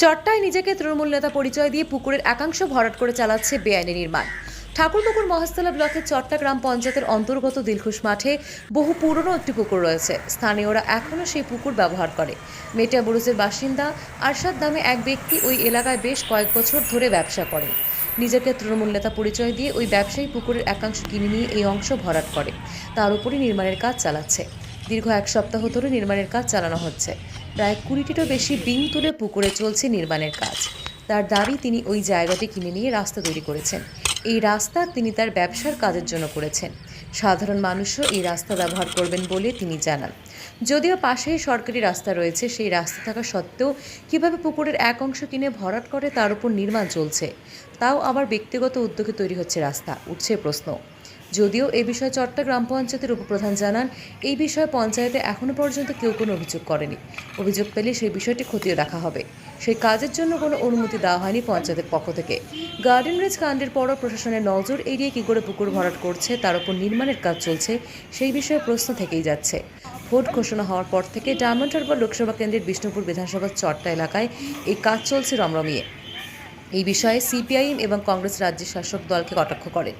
চট্টায় নিজেকে তৃণমূল নেতা পরিচয় দিয়ে পুকুরের একাংশ ভরাট করে চালাচ্ছে বেআইনি নির্মাণ। ঠাকুরপুকুর মহাস্তলা ব্লকের চট্টা গ্রাম পঞ্চায়েতের অন্তর্গত দিলখুশ মাঠে বহু পুরনো একটি পুকুর রয়েছে। স্থানীয়রা এখনও সেই পুকুর ব্যবহার করে। মেটিয়া বুরুজের বাসিন্দা আরশাদ নামে এক ব্যক্তি ওই এলাকায় বেশ কয়েক বছর ধরে ব্যবসা করে। নিজেকে তৃণমূল নেতা পরিচয় দিয়ে ওই ব্যবসায়ী পুকুরের একাংশ কিনে নিয়ে এই অংশ ভরাট করে তার উপরই নির্মাণের কাজ চালাচ্ছে। দীর্ঘ এক সপ্তাহ ধরে নির্মাণের কাজ চালানো হচ্ছে। প্রায় 20টিরও বেশি বিম তুলে পুকুরে চলছে নির্মাণের কাজ। তার দাবি, তিনি ওই জায়গাটি কিনে নিয়ে রাস্তা তৈরি করেছেন। এই রাস্তা তিনি তার ব্যবসার কাজের জন্য করেছেন। সাধারণ মানুষও এই রাস্তা ব্যবহার করবেন বলে তিনি জানান। যদিও পাশেই সরকারি রাস্তা রয়েছে, সেই রাস্তা থাকা সত্ত্বেও কিভাবে পুকুরের এক অংশ কিনে ভরাট করে তার উপর নির্মাণ চলছে, তাও আবার ব্যক্তিগত উদ্যোগে তৈরি হচ্ছে রাস্তা, উঠছে প্রশ্ন। যদিও এই বিষয়ে চট্টা গ্রাম পঞ্চায়েতের উপপ্রধান জানান, এই বিষয়ে পঞ্চায়েতে এখনও পর্যন্ত কেউ কোনো অভিযোগ করেনি। অভিযোগ পেলে সেই বিষয়টি খতিয়ে দেখা হবে। সেই কাজের জন্য কোনো অনুমতি দেওয়া হয়নি পঞ্চায়েতের পক্ষ থেকে। গার্ডেন রিচ কাণ্ডের পরও প্রশাসনের নজর এড়িয়ে কী করে পুকুর ভরাট করছে, তার উপর নির্মাণের কাজ চলছে, সেই বিষয়ে প্রশ্ন থেকেই যাচ্ছে। ভোট ঘোষণা হওয়ার পর থেকে ডায়মন্ড হারবার লোকসভা কেন্দ্রের বিষ্ণুপুর বিধানসভার চট্টা এলাকায় এই কাজ চলছে রমরমিয়ে। এই বিষয়ে সিপিআইএম এবং কংগ্রেস রাজ্যের শাসক দলকে কটাক্ষ করে।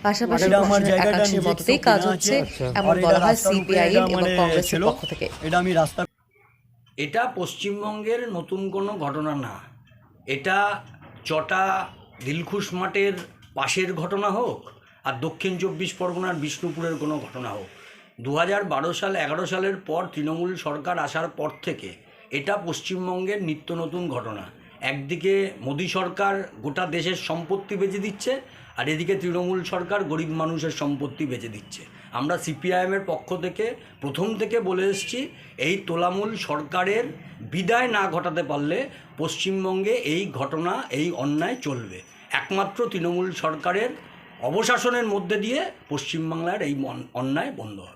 পাশাপাশি প্রশাসনের একাংশের মতেই কাজ হচ্ছে, এমন বলা হয় সিপিআইএম এবং কংগ্রেসের পক্ষ থেকে। এটা পশ্চিমবঙ্গের নতুন কোনো ঘটনা না। এটা চটা দিলখুশ মাঠের পাশের ঘটনা হোক আর দক্ষিণ 24 পরগনার বিষ্ণুপুরের কোনো ঘটনা হোক, 2012-11 সালের পর তৃণমূল সরকার আসার পর থেকে এটা পশ্চিমবঙ্গের নিত্য নতুন ঘটনা। একদিকে মোদী সরকার গোটা দেশের সম্পত্তি বেচে দিচ্ছে, আর এদিকে তৃণমূল সরকার গরিব মানুষের সম্পত্তি বেচে দিচ্ছে। আমরা সিপিআইএমের পক্ষ থেকে প্রথম থেকে বলে এসেছি, এই তোলামূল সরকারের বিদায় না ঘটাতে পারলে পশ্চিমবঙ্গে এই ঘটনা, এই অন্যায় চলবে। একমাত্র তৃণমূল সরকারের অবশাসনের মধ্যে দিয়ে পশ্চিমবাংলার এই অন্যায় বন্ধ হবে।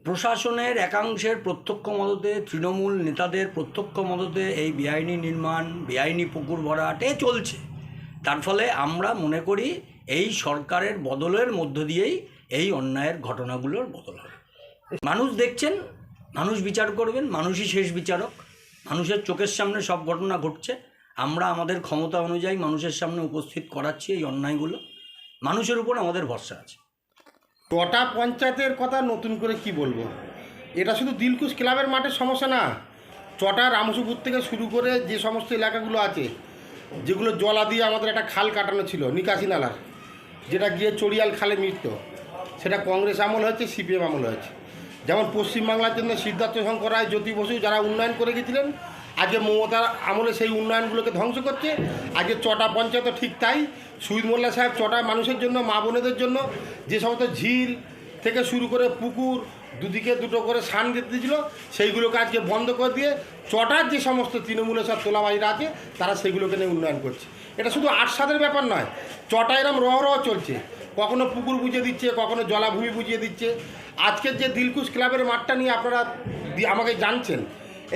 প্রশাসনের একাংশের প্রত্যক্ষ মদতে, তৃণমূল নেতাদের প্রত্যক্ষ মদতে এই বেআইনি নির্মাণ, বেআইনি পুকুর ভরাটে চলছে। তার ফলে আমরা মনে করি এই সরকারের বদলের মধ্য দিয়েই এই অন্যায়ের ঘটনাগুলোর বদল হবে। মানুষ দেখছেন, মানুষ বিচার করবেন, মানুষই শেষ বিচারক। মানুষের চোখের সামনে সব ঘটনা ঘটছে, আমরা আমাদের ক্ষমতা অনুযায়ী মানুষের সামনে উপস্থিত করাচ্ছি এই অন্যায়গুলো। মানুষের উপর আমাদের ভরসা আছে। চটা পঞ্চায়েতের কথা নতুন করে কি বলবো, এটা শুধু দিলখুশ ক্লাবের মাঠের সমস্যা না। চটা রামসুপুর থেকে শুরু করে যে সমস্ত এলাকাগুলো আছে, যেগুলো জলা দিয়ে আমাদের একটা খাল কাটানো ছিল নিকাশি নালার, যেটা গিয়ে চড়িয়াল খালে মিশত, সেটা কংগ্রেস আমল হয়েছে, সিপিএম আমল হয়েছে। যেমন পশ্চিমবাংলার জন্য সিদ্ধার্থ শঙ্কর রায়, জ্যোতি বসু যারা উন্নয়ন করে গেছিলেন, আজকে মমতার আমলে সেই উন্নয়নগুলোকে ধ্বংস করছে। আজকে চটা পঞ্চায়েতও ঠিক তাই। শহীদ মোল্লা সাহেব চটা মানুষের জন্য, মা বোনেদের জন্য যে সমস্ত ঝিল থেকে শুরু করে পুকুর, দুদিকে দুটো করে সান দিতে দিয়েছিল, সেইগুলোকে আজকে বন্ধ করে দিয়ে চটার যে সমস্ত তৃণমূলের সব তোলাবাজিরা আছে, তারা সেগুলোকে নিয়ে উন্নয়ন করছে। এটা শুধু আটসাদের ব্যাপার নয়, চটা এরম রহ চলছে। কখনো পুকুর বুঝিয়ে দিচ্ছে, কখনো জলাভূমি বুঝিয়ে দিচ্ছে। আজকের যে দিলখুশ ক্লাবের মাঠটা নিয়ে আপনারা আমাকে জানছেন,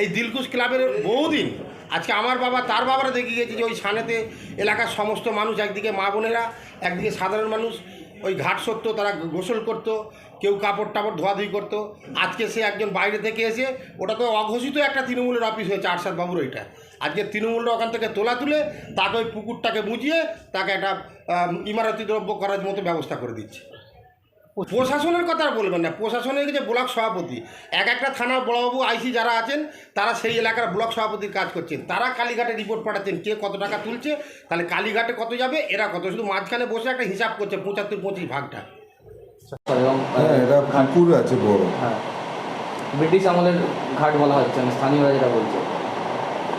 এই দিলখুশ ক্লাবের বহুদিন, আজকে আমার বাবা, তার বাবারা দেখে গেছে যে ওই সানেতে এলাকার সমস্ত মানুষ, একদিকে মা বোনেরা, একদিকে সাধারণ মানুষ ওই ঘাট সরতো, তারা গোসল করতো, কেউ কাপড় টাপড় ধোয়াধুয়ি করতো। আজকে সে একজন বাইরে থেকে এসে, ওটা তো অঘোষিত একটা তৃণমূলের অফিস হয়েছে আরশাদ বাবুর ওইটা, আজকে তৃণমূলরা ওখান থেকে তুলে তাকে ওই পুকুরটাকে বুঝিয়ে তাকে একটা ইমারতি দ্রব্য করার মতো ব্যবস্থা করে দিচ্ছে। প্রশাসনের কথা আর বলবেন না, প্রশাসনের যে ব্লক সভাপতি, একটা থানার বড়বাবু, আইসি যারা আছেন, তারা সেই এলাকার ব্লক সভাপতির কাজ করছেন। তারা কালীঘাটে রিপোর্ট পাঠাচ্ছেন কে কত টাকা তুলছে, তাহলে কালীঘাটে কত যাবে, এরা কত, শুধু মাঝখানে বসে একটা হিসাব করছে 75-25 ভাগটা। এটা পুকুর আছে বড়, হ্যাঁ, ব্রিটিশ আমলের ঘাট বলা হচ্ছে, স্থানীয়রা যেটা বলছে।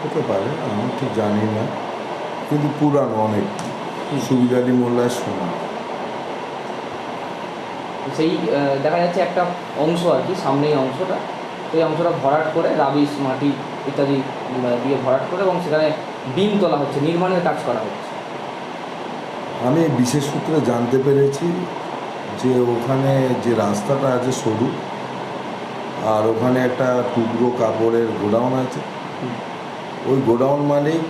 হতে পারে, আমি ঠিক জানি না, কিন্তু পুরানো অনেক, সুবিধা আলী মোল্লার শোনা। সেই দেখা যাচ্ছে একটা অংশ আর কি, সামনেই অংশটা, সেই অংশটা ভরাট করে রাবিশ, মাটি ইত্যাদি দিয়ে ভরাট করে এবং সেখানে বিম তোলা হচ্ছে, নির্মাণের কাজ করা হচ্ছে। আমি বিশেষ সূত্রে জানতে পেরেছি যে ওখানে যে রাস্তাটা আছে সরু, আর ওখানে একটা টুকরো কাপড়ের গোডাউন আছে। ওই গোডাউন মালিক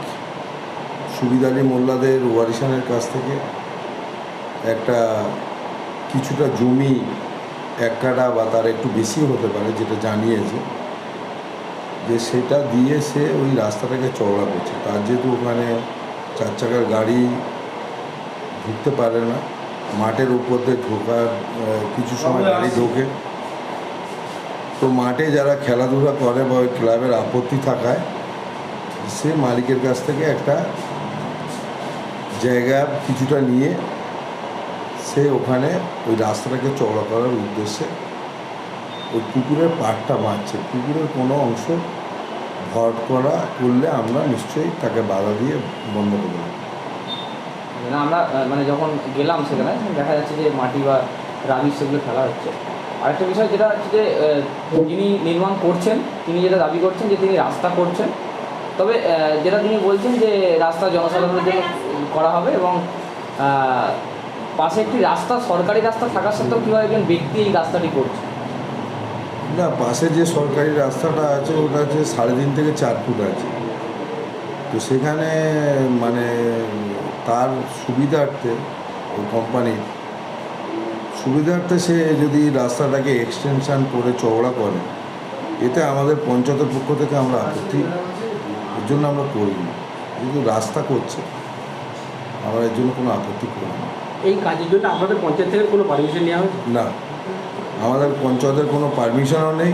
সুবিধা আলী মোল্লাদের ওয়ারিশানের কাছ থেকে একটা কিছুটা জমি, 1 কাঠা বা তার একটু বেশিও হতে পারে, যেটা জানিয়েছে, যে সেটা দিয়ে সে ওই রাস্তাটাকে চওড়া করছে। তার যেহেতু ওখানে 4 চাকার গাড়ি ঢুকতে পারে না, মাঠের উপর দিয়ে ঢোকার কিছু সময় গাড়ি ঢোকে, তো মাঠে যারা খেলাধুলা করে বা ওই ক্লাবের আপত্তি থাকায় সে মালিকের কাছ থেকে একটা জায়গা কিছুটা নিয়ে সে ওখানে ওই রাস্তাটাকে চওড়া করার উদ্দেশ্যে ওই পুকুরের পাড়টা বাঁধছে। পুকুরের কোনো অংশ ভরাট করলে আমরা নিশ্চয়ই তাকে বাধা দিয়ে বন্ধ করে দেবো। না, আমরা মানে যখন গেলাম সেখানে দেখা যাচ্ছে যে মাটি বা রাবিশ সেগুলো ফেলা হচ্ছে। আরেকটা বিষয় যেটা হচ্ছে যে যিনি নির্মাণ করছেন তিনি যেটা দাবি করছেন যে তিনি রাস্তা করছেন, তবে যেটা তিনি বলছেন যে রাস্তা জনসাধারণের জন্য করা হবে এবং পাশে একটি রাস্তা, সরকারি রাস্তা থাকার সত্ত্বেও কীভাবে একজন ব্যক্তি এই রাস্তাটি করছে? না, পাশে যে সরকারি রাস্তাটা আছে ওটা হচ্ছে 3.5 থেকে 4 ফুট আছে। তো সেখানে মানে তার সুবিধার্থে ওই কোম্পানির সুবিধার্থে সে যদি রাস্তাটাকে এক্সটেনশান করে চওড়া করে, এতে আমাদের পঞ্চায়েতের পক্ষ থেকে আমরা আপত্তি এর জন্য আমরা করিনি। কিন্তু রাস্তা করছে, আমরা এর জন্য কোনো আপত্তি করি না। এই কাজের জন্য আপনাদের পঞ্চায়েত থেকে কোনো পারমিশন নেওয়া হয়েছে? না, আমাদের পঞ্চায়েতের কোনো পারমিশনও নেই,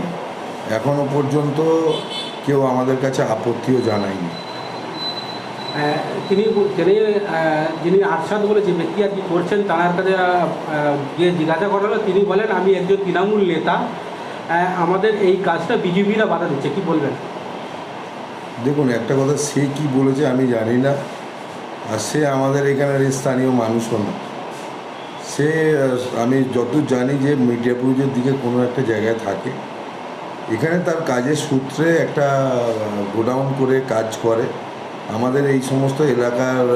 এখনও পর্যন্ত কেউ আমাদের কাছে আপত্তিও জানায়নি। যিনি আরশাদ বলে যে ব্যক্তি আর কি করছেন তার কাছে যে জিজ্ঞাসা করা হলো, তিনি বলেন আমি একজন তৃণমূল নেতা, আমাদের এই কাজটা বিজেপিরা বাধা দিচ্ছে, কি বলবেন? দেখুন, একটা কথা, সে কি বলেছে আমি জানি না, আর সে আমাদের এখানের স্থানীয় মানুষও না। সে আমি যতদূর জানি যে মিডিয়াপুরের দিকে কোনো একটা জায়গায় থাকে, এখানে তার কাজের সূত্রে একটা গোডাউন করে কাজ করে। আমাদের এই সমস্ত এলাকার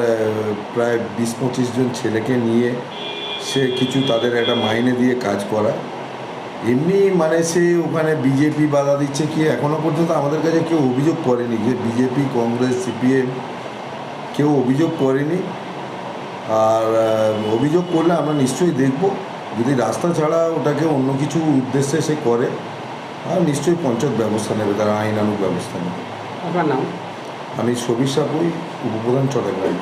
প্রায় 20-25 জন ছেলেকে নিয়ে সে কিছু তাদের একটা মাইনে দিয়ে কাজ করায়। এমনি মানে সে ওখানে বিজেপি বাধা দিচ্ছে কি, এখনও পর্যন্ত আমাদের কাছে কেউ অভিযোগ করেনি যে বিজেপি, কংগ্রেস, সিপিএম কেউ অভিযোগ করেনি। আর অভিযোগ করলে আমরা নিশ্চয়ই দেখব, যদি রাস্তা ছাড়া ওটাকে অন্য কিছু উদ্দেশ্যে সে করে, আর নিশ্চয়ই পঞ্চায়েত ব্যবস্থা নেবে, তারা আইনানুগ ব্যবস্থা নেবে। আপনার নাম? আমি সবির সাপুই, উপপ্রধান চট্টগ্রাম।